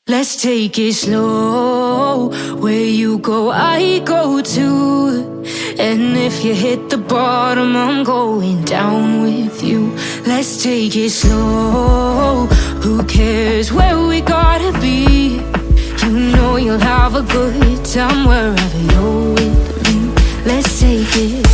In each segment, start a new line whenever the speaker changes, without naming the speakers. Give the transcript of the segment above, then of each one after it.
Let's take it slow. Where you go, I go too. And if you hit the bottom, I'm going down with you. Let's take it slow. Who cares where we gotta be? You know you'll have a good time wherever you're with me. Let's take it.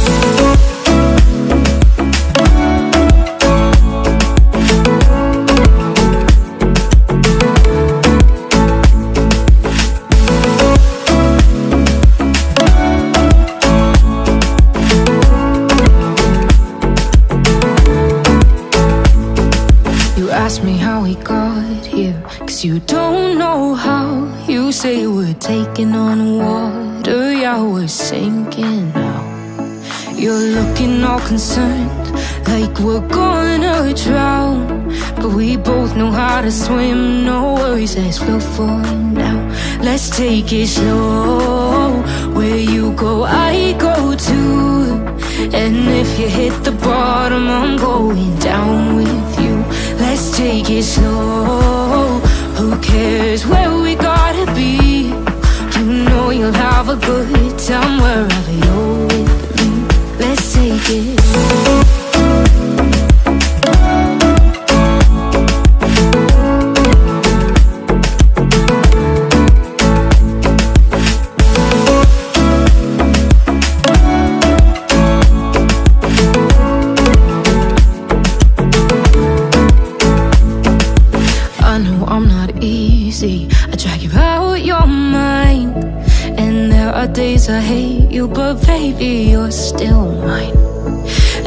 Ask me how we got here, 'cause you don't know how. You say we're taking on water, yeah, we're sinking now. You're looking all concerned, like we're gonna drown. But we both know how to swim, no worries, let's flow for now. Let's take it slow. Where you go, I go too. And if you hit the bottom, I'm going down with you. Let's take it slow. Who cares where we gotta be? You know you'll have a good time wherever you're with me. Let's take it. I drag you out your mind, and there are days I hate you, but baby, you're still mine.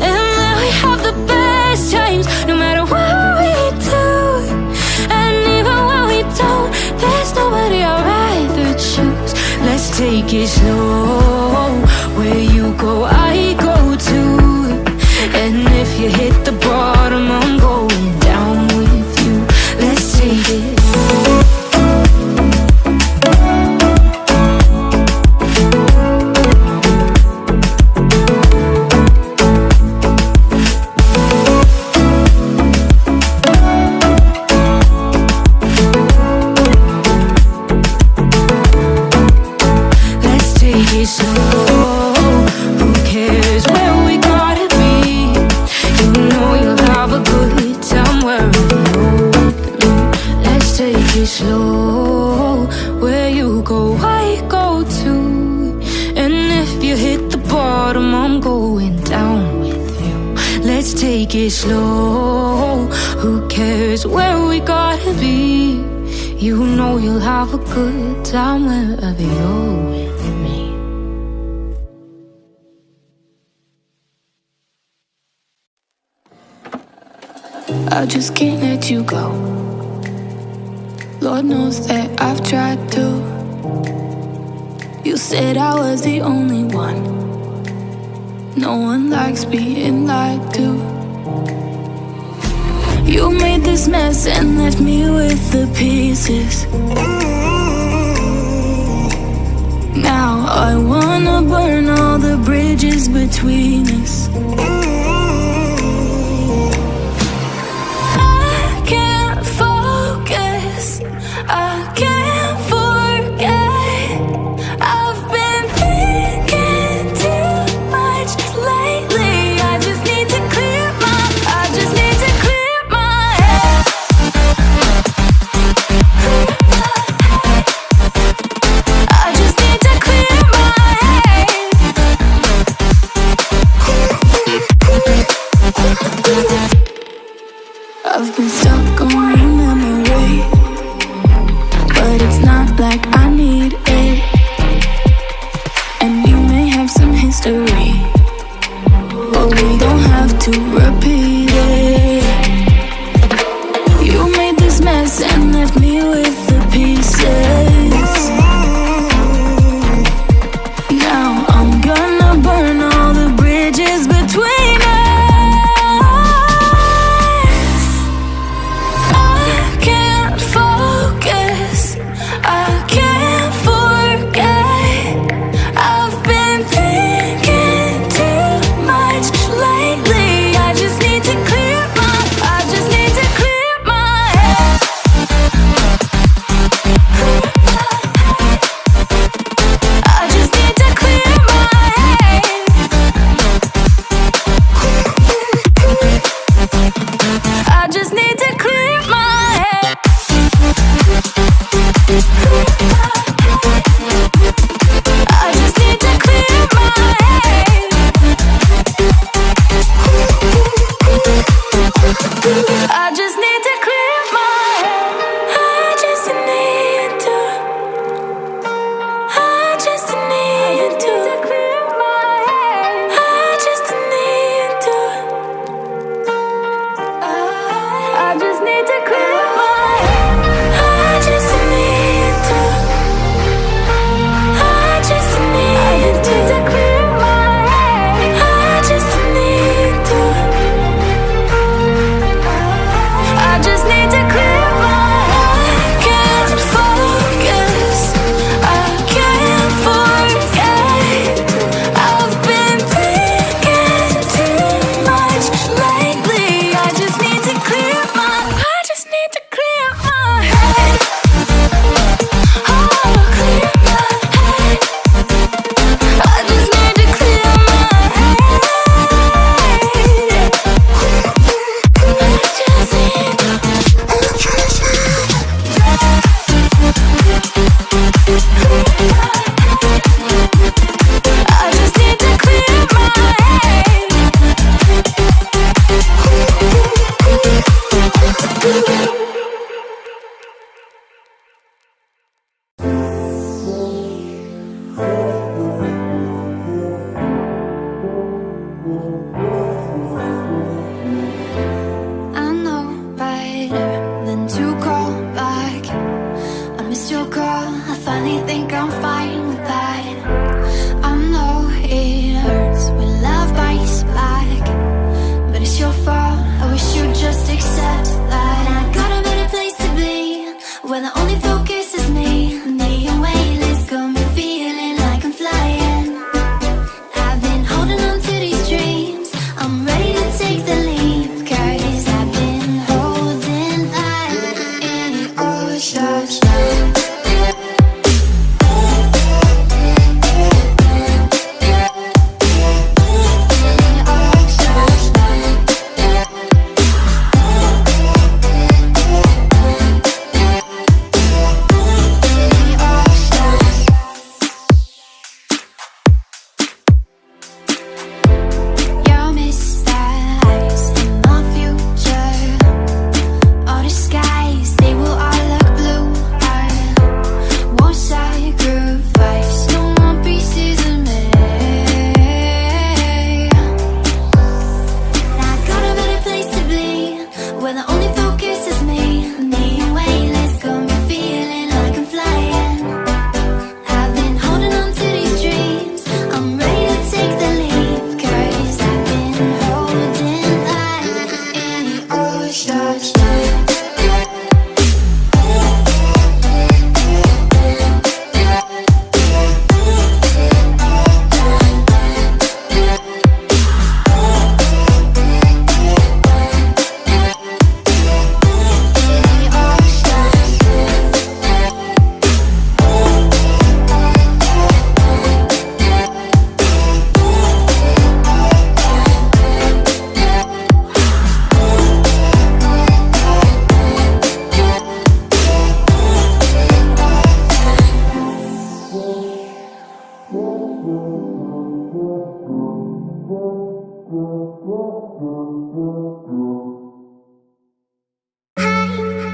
And then we have the best times, no matter what we do. And even when we don't, there's nobody I'd rather choose. Let's take it slow. Where you go, I go too. And if you hit the bottom, I'm going down with you. Let's take it. Slow, where you go, I go too. And if you hit the bottom, I'm going down with you. Let's take it slow. Who cares where we gotta be? You know you'll have a good time wherever you're with me. I just can't let you go. Lord knows that I've tried to. You said I was the only one. No one likes being lied to. You made this mess and left me with the pieces. Now I wanna burn all the bridges between us. I can't forget. I've been thinking too much lately. I just need to clear my head. I just need to clear my head. I've been stuck on your memory, but missed your call. I finally think I'm fine with that. I know it hurts when love bites back, but it's your fault. I wish you'd just accept that. I got a better place to be, where the only focus is me. Me and weightless got me feeling like I'm flying. I've been holding on to these dreams. I'm ready to take the leap, 'cause I've been holding that in your stars.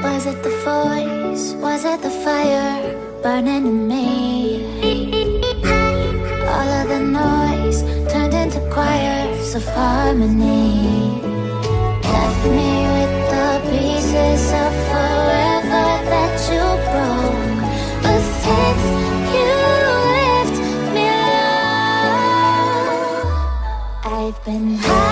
Was it the voice? Was it the fire burning in me? All of the noise turned into choirs of harmony. Left me with the pieces of forever that you broke. But since you left me alone, I've been high.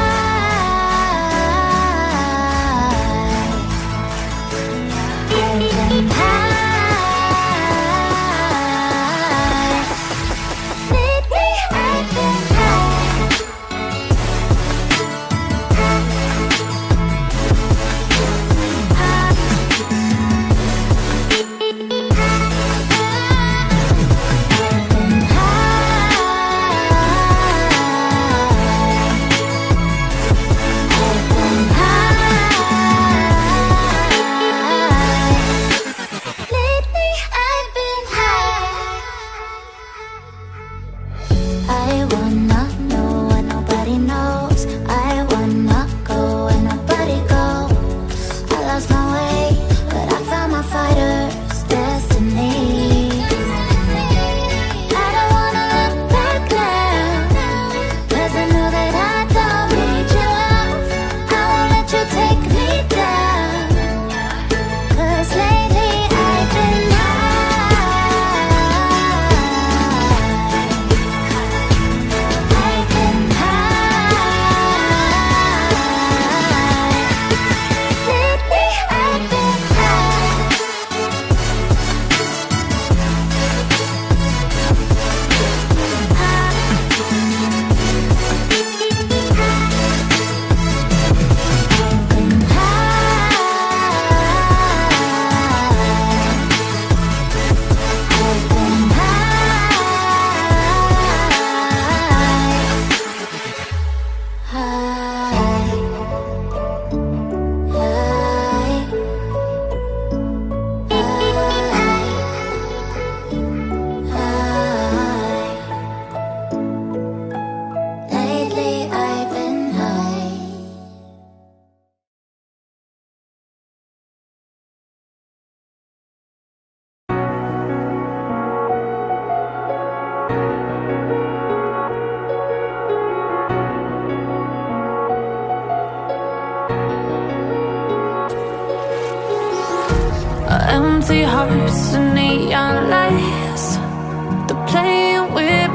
Empty hearts and need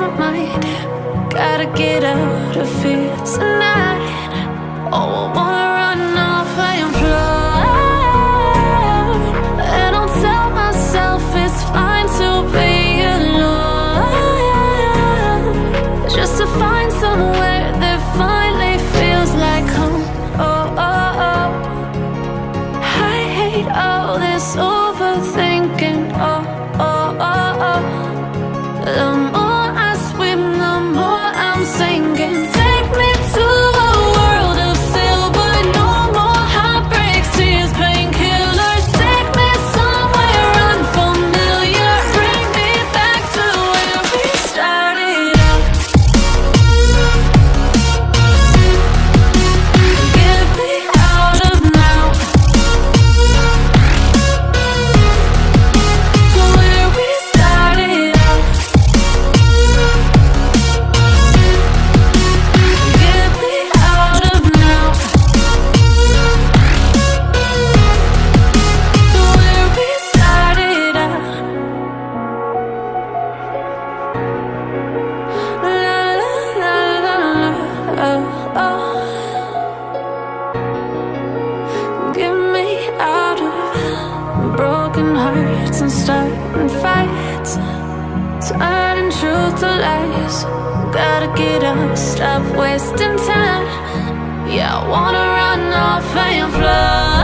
my mind. Gotta get out of here tonight. Oh, I wanna run off and fly. And I'll tell myself it's fine to be alone, just to find somewhere that finally feels like home. Oh, oh, oh. I hate all this overthinking. Oh, oh, oh, oh. The more I swim, the more I'm sinking. Take me to a world of silver. No more heartbreaks, tears, painkillers. Take me somewhere unfamiliar. Bring me back to where we started out. Get me out of now, to where we started out. Get me out of now, to where we started out. La la la la la, oh, oh. Get me out of broken hearts and starting fights, turning truth to lies. Gotta get up, stop wasting time. Yeah, I wanna run off and fly.